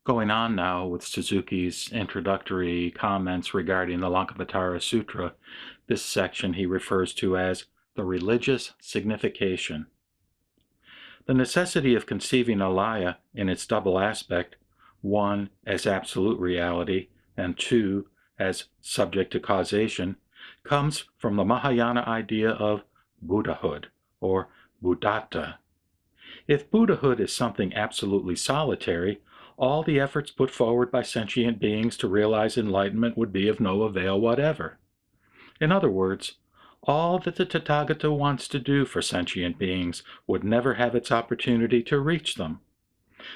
Going on now with Suzuki's introductory comments regarding the Lankavatara Sutra, this section he refers to as the religious signification. The necessity of conceiving alaya in its double aspect, one as absolute reality and two as subject to causation, comes from the Mahayana idea of Buddhahood or Buddhata. If Buddhahood is something absolutely solitary, all the efforts put forward by sentient beings to realize enlightenment would be of no avail whatever. In other words, all that the Tathagata wants to do for sentient beings would never have its opportunity to reach them.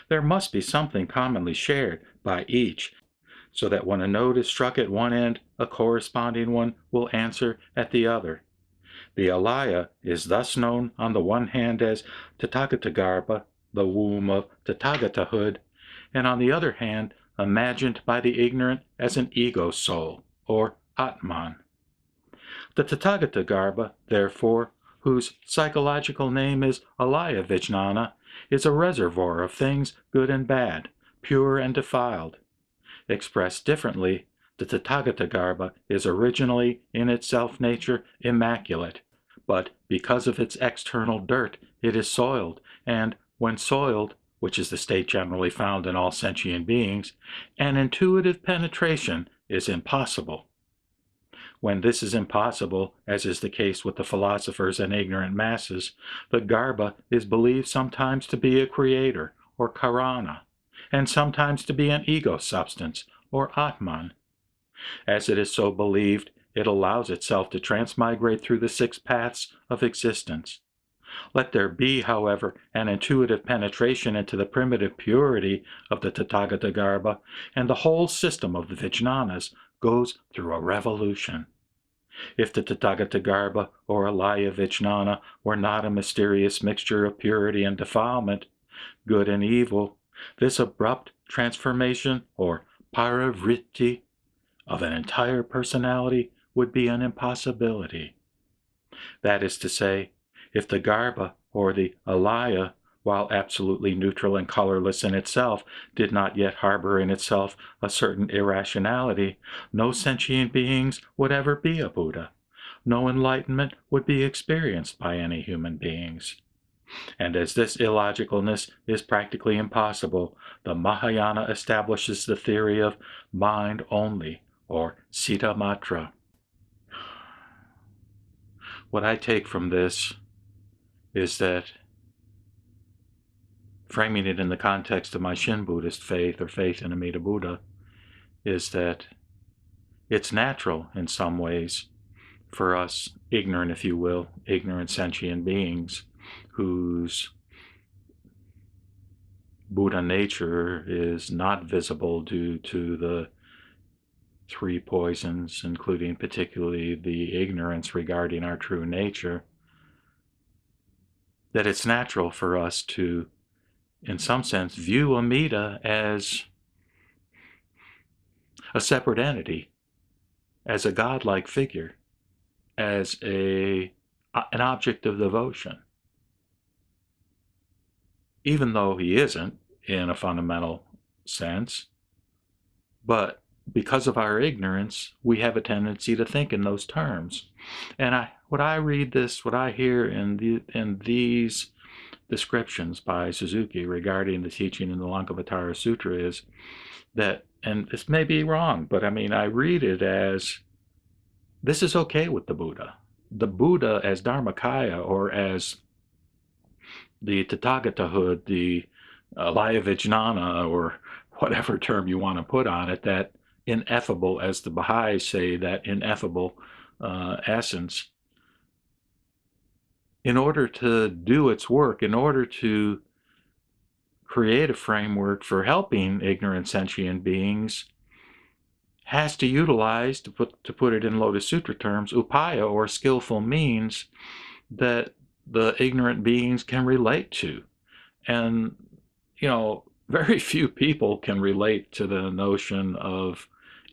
There must be something commonly shared by each, so that when a note is struck at one end, a corresponding one will answer at the other. The alaya is thus known on the one hand as Tathagatagarbha, the womb of Tathagatahood, and on the other hand imagined by the ignorant as an ego soul, or Atman. The Tathagatagarbha, therefore, whose psychological name is alaya vijnana, is a reservoir of things good and bad, pure and defiled. Expressed differently, the Tathagatagarbha is originally, in its self-nature, immaculate, but because of its external dirt, it is soiled, and when soiled, which is the state generally found in all sentient beings, an intuitive penetration is impossible. When this is impossible, as is the case with the philosophers and ignorant masses, the Garbha is believed sometimes to be a creator, or Karana, and sometimes to be an ego substance, or Atman. As it is so believed, it allows itself to transmigrate through the six paths of existence. Let there be, however, an intuitive penetration into the primitive purity of the Tathagatagarbha, and the whole system of the Vijnanas goes through a revolution. If the Tathagatagarbha or alaya Vijnana were not a mysterious mixture of purity and defilement, good and evil, this abrupt transformation, or paravritti, of an entire personality would be an impossibility. That is to say, if the Garbha or the alaya, while absolutely neutral and colorless in itself, did not yet harbor in itself a certain irrationality, no sentient beings would ever be a Buddha. No enlightenment would be experienced by any human beings. And as this illogicalness is practically impossible, the Mahayana establishes the theory of mind only, or Citta Matra. What I take from this is that, framing it in the context of my Shin Buddhist faith, or faith in Amida Buddha, is that it's natural in some ways for us, ignorant, if you will, ignorant sentient beings, whose Buddha nature is not visible due to the three poisons, including particularly the ignorance regarding our true nature, that it's natural for us to, in some sense, view Amida as a separate entity, as a godlike figure, as an object of devotion, even though he isn't in a fundamental sense. But because of our ignorance, we have a tendency to think in those terms. And what I hear in these descriptions by Suzuki regarding the teaching in the Lankavatara Sutra is that, and this may be wrong, but I mean, I read it as, this is okay with the Buddha. The Buddha as Dharmakaya, or as the Tathagatahood, the alaya Vijnana, or whatever term you want to put on it, that ineffable, as the Baha'is say, that ineffable essence, in order to do its work, in order to create a framework for helping ignorant sentient beings, has to utilize, to put it in Lotus Sutra terms, upaya, or skillful means that the ignorant beings can relate to. And, very few people can relate to the notion of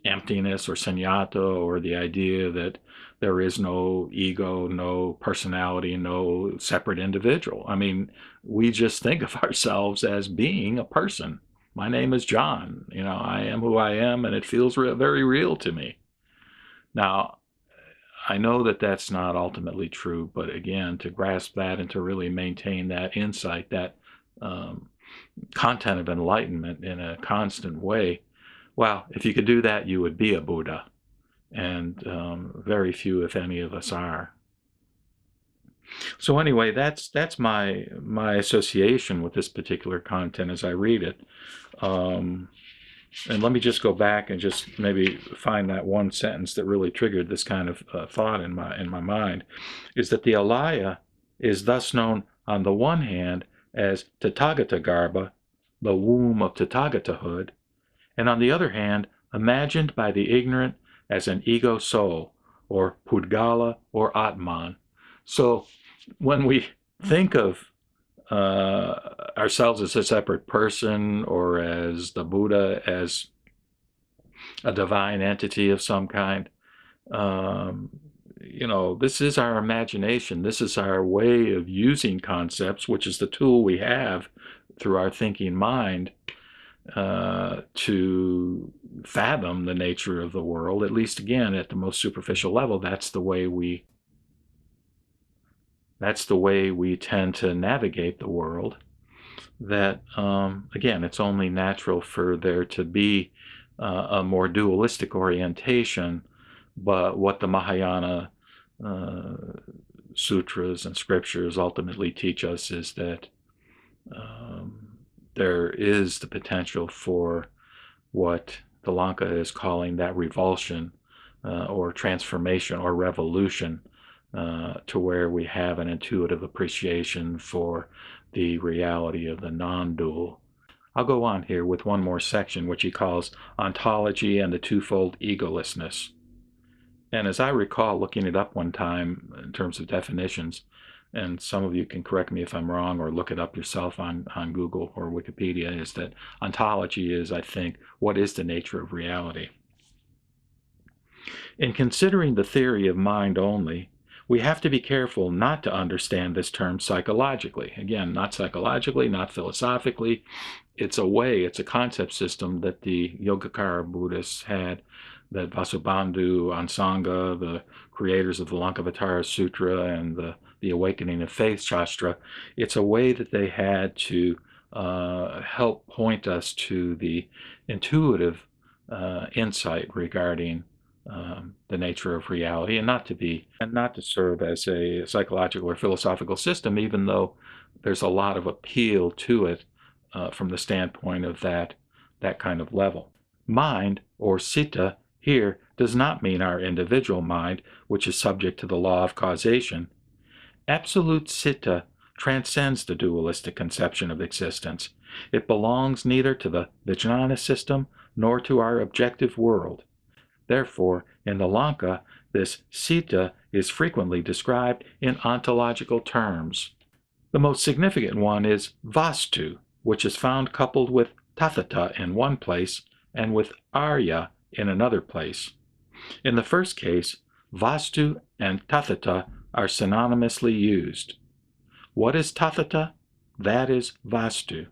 emptiness or sunyata, or the idea that there is no ego, no personality, no separate individual. I mean, we just think of ourselves as being a person, My name is John. I am who I am, and it feels very real to me. Now, I know that that's not ultimately true, but again, to grasp that and to really maintain that insight, that content of enlightenment in a constant way, well, if you could do that, you would be a Buddha. And very few, if any, of us are. So anyway, that's my association with this particular content as I read it. And let me just go back and just maybe find that one sentence that really triggered this kind of thought in my mind, is that the alaya is thus known on the one hand as Tathagata Garbha, the womb of Tathagatahood, and on the other hand, imagined by the ignorant as an ego soul, or Pudgala, or Atman. So when we think of ourselves as a separate person, or as the Buddha as a divine entity of some kind, this is our imagination. This is our way of using concepts, which is the tool we have through our thinking mind to fathom the nature of the world. At least, again, at the most superficial level, that's the way we tend to navigate the world. That again, it's only natural for there to be a more dualistic orientation, but what the Mahayana sutras and scriptures ultimately teach us is that there is the potential for what the Lanka is calling that revulsion or transformation or revolution, to where we have an intuitive appreciation for the reality of the non-dual. I'll go on here with one more section, which he calls Ontology and the Twofold Egolessness. And as I recall looking it up one time in terms of definitions, and some of you can correct me if I'm wrong or look it up yourself on Google or Wikipedia, is that ontology is, I think, what is the nature of reality. In considering the theory of mind only, we have to be careful not to understand this term psychologically. Again, not psychologically, not philosophically. It's a concept system that the Yogacara Buddhists had, that Vasubandhu, Ansanga, the creators of the Lankavatara Sutra and the Awakening of Faith Shastra, it's a way that they had to help point us to the intuitive insight regarding the nature of reality, and not to serve as a psychological or philosophical system, even though there's a lot of appeal to it from the standpoint of that kind of level. Mind, or citta, here does not mean our individual mind, which is subject to the law of causation. Absolute citta transcends the dualistic conception of existence. It belongs neither to the Vijnana system nor to our objective world. Therefore, in the Lanka, this citta is frequently described in ontological terms. The most significant one is vastu, which is found coupled with tathata in one place and with arya in another place. In the first case, vastu and tathata are synonymously used. What is tathata? That is vastu.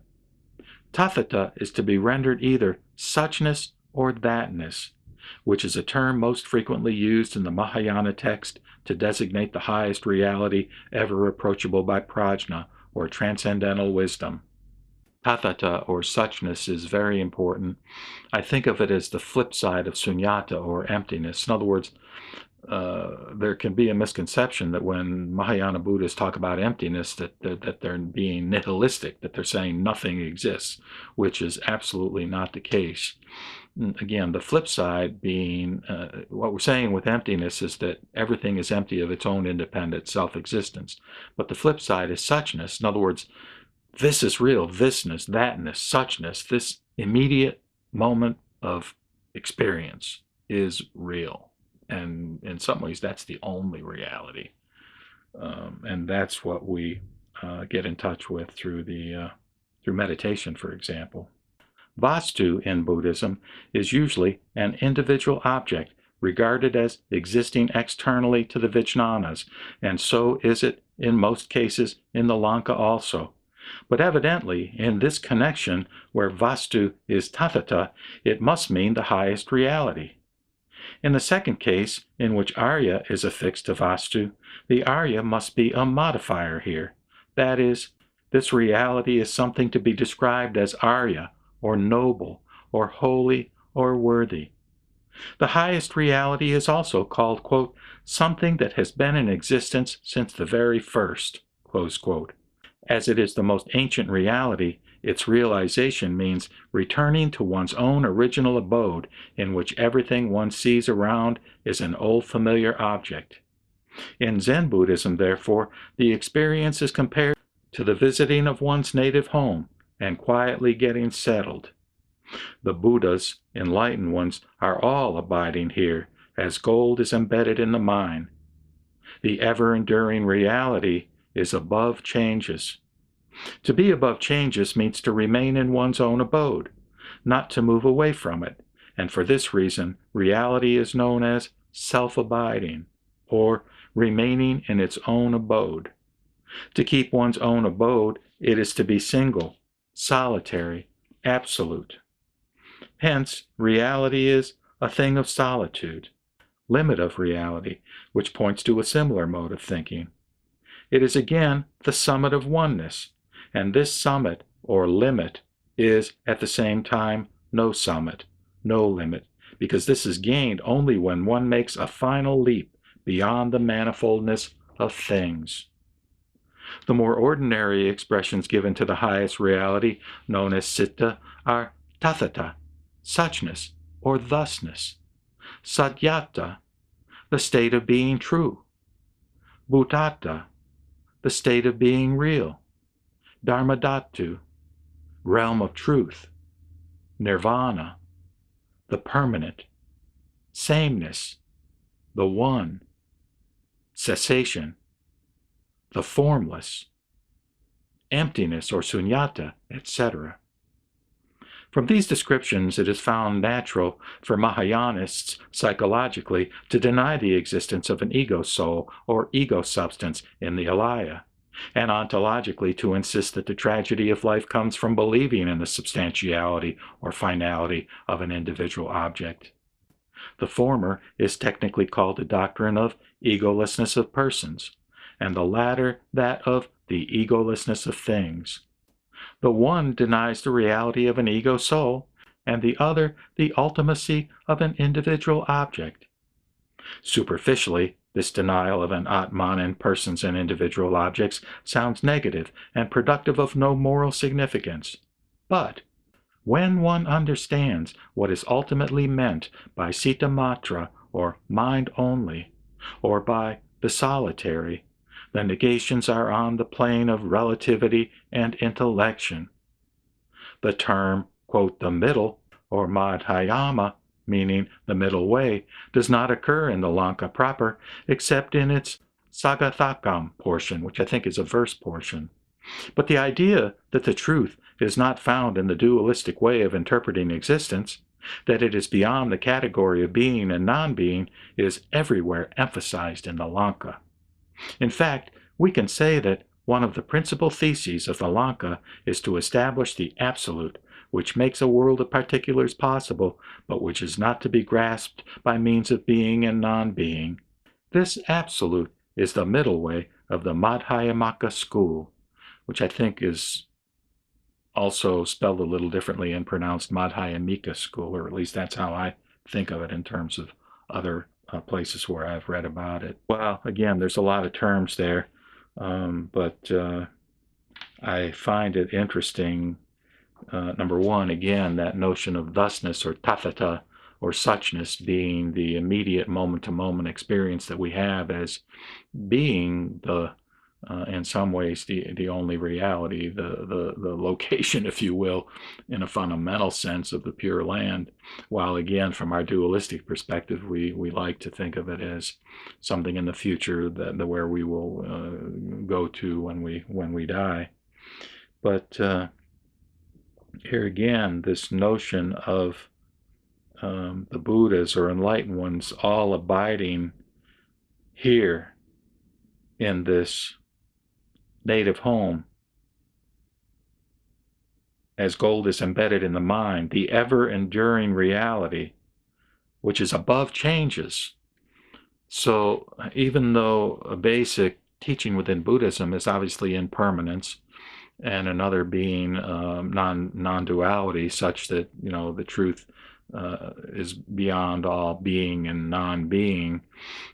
Tathata is to be rendered either suchness or thatness, which is a term most frequently used in the Mahayana text to designate the highest reality ever approachable by prajna, or transcendental wisdom. Tathata, or suchness, is very important. I think of it as the flip side of sunyata, or emptiness. In other words, there can be a misconception that when Mahayana Buddhists talk about emptiness, that they're being nihilistic, that they're saying nothing exists, which is absolutely not the case. Again, the flip side being, what we're saying with emptiness is that everything is empty of its own independent self-existence. But the flip side is suchness. In other words, this is real, thisness, thatness, suchness, this immediate moment of experience is real. And in some ways, that's the only reality. And that's what we get in touch with through meditation, for example. Vastu in Buddhism is usually an individual object regarded as existing externally to the Vijnanas, and so is it in most cases in the Lanka also. But evidently, in this connection where vastu is tathata, it must mean the highest reality. In the second case, in which arya is affixed to vastu, the arya must be a modifier here. That is, this reality is something to be described as arya, or noble, or holy, or worthy. The highest reality is also called, quote, something that has been in existence since the very first, close quote. As it is the most ancient reality, its realization means returning to one's own original abode in which everything one sees around is an old familiar object. In Zen Buddhism, therefore, the experience is compared to the visiting of one's native home and quietly getting settled. The Buddhas, enlightened ones, are all abiding here, as gold is embedded in the mine. The ever-enduring reality is above changes. To be above changes means to remain in one's own abode, not to move away from it, and for this reason, reality is known as self-abiding, or remaining in its own abode. To keep one's own abode, it is to be single, solitary, absolute. Hence, reality is a thing of solitude, limit of reality, which points to a similar mode of thinking. It is again the summit of oneness, and this summit, or limit, is at the same time no summit, no limit, because this is gained only when one makes a final leap beyond the manifoldness of things. The more ordinary expressions given to the highest reality, known as citta, are tathata, suchness, or thusness; satyata, the state of being true; bhutata, the state of being real; dharmadhatu, realm of truth; nirvana, the permanent; sameness, the one; cessation, the formless; emptiness or sunyata, etc. From these descriptions, it is found natural for Mahayanists psychologically to deny the existence of an ego soul or ego substance in the alaya, and ontologically to insist that the tragedy of life comes from believing in the substantiality or finality of an individual object. The former is technically called the doctrine of egolessness of persons, and the latter that of the egolessness of things. The one denies the reality of an ego soul, and the other the ultimacy of an individual object. Superficially, this denial of an Atman in persons and individual objects sounds negative and productive of no moral significance. But when one understands what is ultimately meant by citta matra, or mind only, or by the solitary, the negations are on the plane of relativity and intellection. The term, quote, the middle, or madhyama, meaning the middle way, does not occur in the Lanka proper, except in its sagathakam portion, which I think is a verse portion. But the idea that the truth is not found in the dualistic way of interpreting existence, that it is beyond the category of being and non-being, is everywhere emphasized in the Lanka. In fact, we can say that one of the principal theses of the Lanka is to establish the absolute, which makes a world of particulars possible, but which is not to be grasped by means of being and non-being. This absolute is the middle way of the Madhyamaka school, which I think is also spelled a little differently and pronounced Madhyamika school, or at least that's how I think of it in terms of other places where I've read about it. Well, again, there's a lot of terms there, but I find it interesting, number one, again, that notion of thusness or tathata or suchness being the immediate moment-to-moment experience that we have as being the in some ways the only reality, the location, if you will, in a fundamental sense of the Pure Land, while again from our dualistic perspective we like to think of it as something in the future that where we will go to when we die. But here again, this notion of the Buddhas or enlightened ones all abiding here in this native home as gold is embedded in the mind, the ever-enduring reality, which is above changes. So even though a basic teaching within Buddhism is obviously impermanence, and another being non-duality, such that the truth is beyond all being and non-being,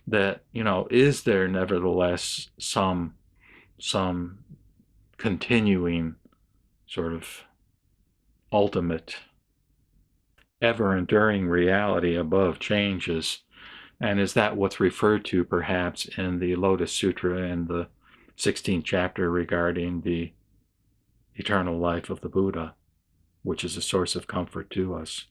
that is there nevertheless some continuing sort of ultimate ever-enduring reality above changes? And is that what's referred to perhaps in the Lotus Sutra in the 16th chapter regarding the eternal life of the Buddha, which is a source of comfort to us?